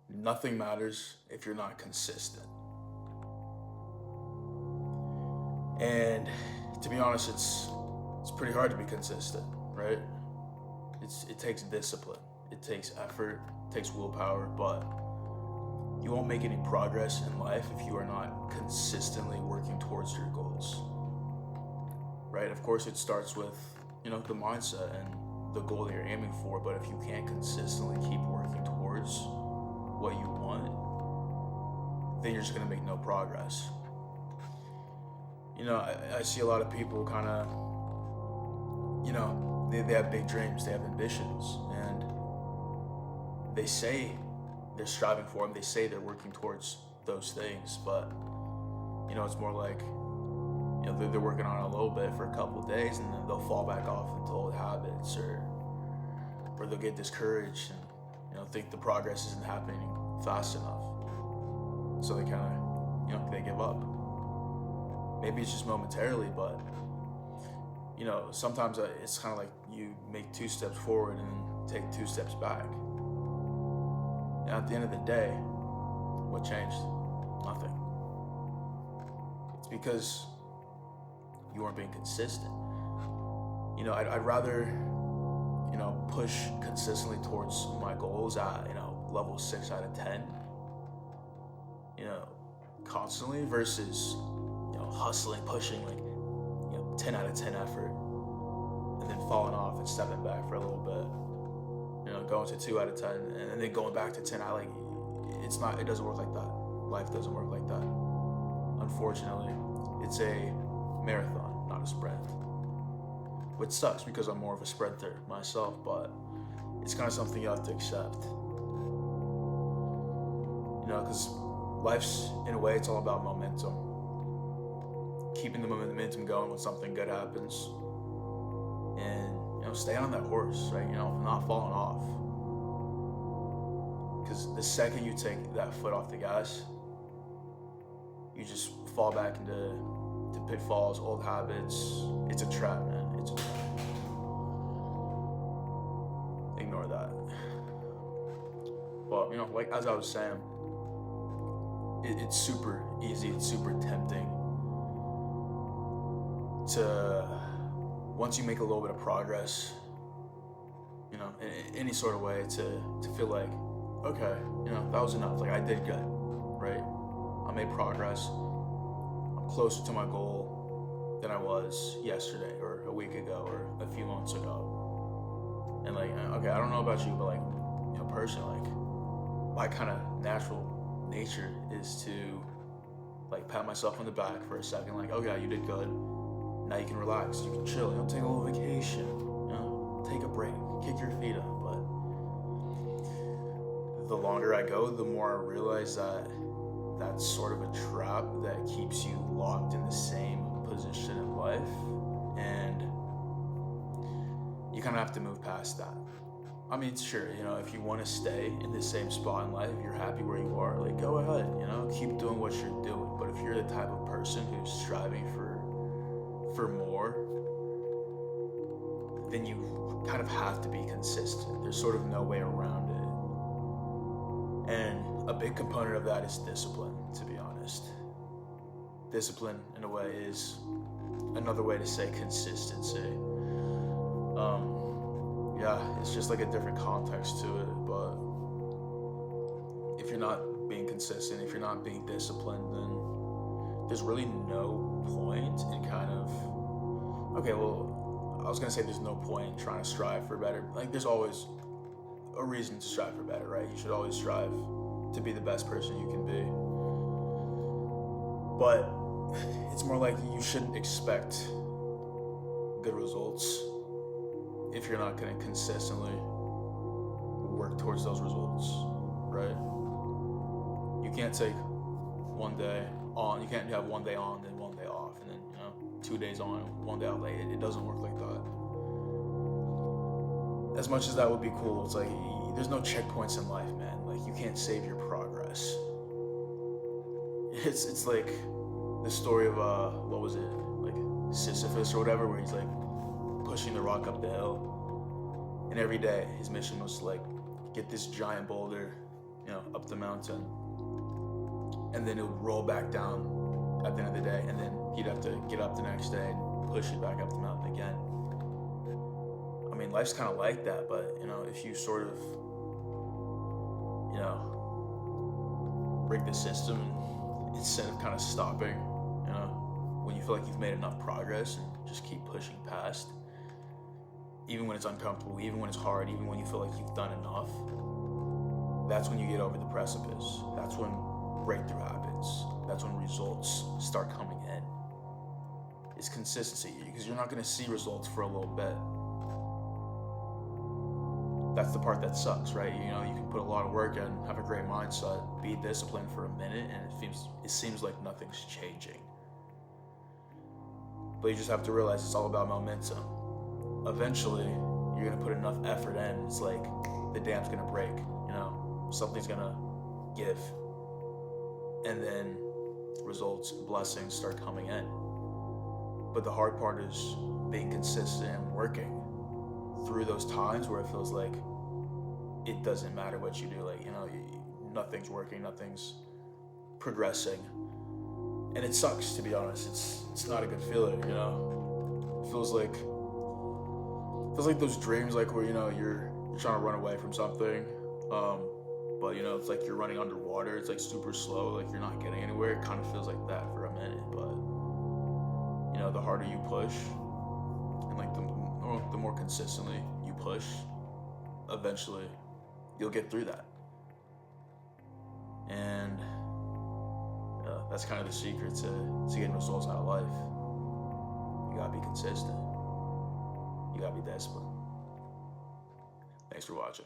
Nothing matters if you're not consistent. And to be honest, it's pretty hard to be consistent, right? It takes discipline, it takes effort, it takes willpower, but you won't make any progress in life if you are not consistently working towards your goals. Right? Of course, it starts with, the mindset and the goal that you're aiming for, but if you can't consistently keep working towards what you want, then you're just gonna make no progress. I see a lot of people kind of, they have big dreams, they have ambitions, and they say they're striving for them, they say they're working towards those things, but, it's more like, they're working on it a little bit for a couple of days and then they'll fall back off into old habits, or they'll get discouraged and, think the progress isn't happening fast enough. So they kind of, they give up. Maybe it's just momentarily, but sometimes it's kind of like you make 2 steps forward and then take 2 steps back. And at the end of the day, what changed? Nothing. It's because you weren't being consistent. I'd rather, push consistently towards my goals at, level 6 out of 10, constantly versus, hustling, pushing like, 10 out of 10 effort and then falling off and stepping back for a little bit, going to 2 out of 10 and then going back to 10. It doesn't work like that. Life doesn't work like that. Unfortunately, it's a marathon, not a sprint. Which sucks because I'm more of a sprinter myself, but it's kind of something you have to accept. Because life's, in a way, it's all about momentum. Keeping the momentum going when something good happens. And, stay on that horse, right? Not falling off. Because the second you take that foot off the gas, you just fall back into pitfalls, old habits. It's a trap, man. It's a trap. Ignore that. But, like as I was saying, it's super easy, it's super tempting to, once you make a little bit of progress, in any sort of way, to feel like, okay, that was enough. Like I did good, right? I made progress. I'm closer to my goal than I was yesterday or a week ago or a few months ago. And like, okay, I don't know about you, but like, personally, like my kind of natural nature is to like pat myself on the back for a second, like, okay, you did good. Now you can relax, you can chill, take a little vacation, take a break, kick your feet up. But the longer I go, the more I realize that that's sort of a trap that keeps you locked in the same position in life, and you kind of have to move past that. I mean, sure, if you want to stay in the same spot in life, if you're happy where you are, like go ahead, keep doing what you're doing. But if you're the type of person who's striving for more, then you kind of have to be consistent. There's sort of no way around it. And a big component of that is discipline, to be honest. Discipline, in a way, is another way to say consistency. It's just like a different context to it, but if you're not being consistent, if you're not being disciplined, then there's really no point in kind of, okay, well, I was gonna say there's no point in trying to strive for better. Like there's always a reason to strive for better, right? You should always strive to be the best person you can be. But it's more like you shouldn't expect good results if you're not gonna consistently work towards those results, right? You can't take one day on, you can't have one day on, then one day off, and then, 2 days on, one day off. Like, it doesn't work like that. As much as that would be cool, it's like, there's no checkpoints in life, man. Like, you can't save your progress. It's like the story of, what was it? Like, Sisyphus or whatever, where he's like pushing the rock up the hill. And every day, his mission was to like, get this giant boulder up the mountain, and then it would roll back down at the end of the day, and then he'd have to get up the next day and push it back up the mountain again. I mean, life's kind of like that, but if you sort of break the system, and instead of kind of stopping, when you feel like you've made enough progress, and just keep pushing past, even when it's uncomfortable, even when it's hard, even when you feel like you've done enough, that's when you get over the precipice. That's when breakthrough happens. That's when results start coming in. It's consistency, because you're not going to see results for a little bit. That's the part that sucks, right? You can put a lot of work in, have a great mindset, be disciplined for a minute, and it seems like nothing's changing. But you just have to realize it's all about momentum. Eventually, you're going to put enough effort in, it's like the dam's going to break, something's going to give. And then results, blessings start coming in. But the hard part is being consistent and working through those times where it feels like it doesn't matter what you do, nothing's working, nothing's progressing, and it sucks, to be honest. It's not a good feeling. It feels like those dreams, where you're trying to run away from something, but it's like you're running underwater. It's like super slow, like you're not getting anywhere. It kind of feels like that for a minute, but the harder you push, and the more consistently you push, eventually you'll get through that. And that's kind of the secret to getting results out of life. You gotta be consistent. You gotta be disciplined. Thanks for watching.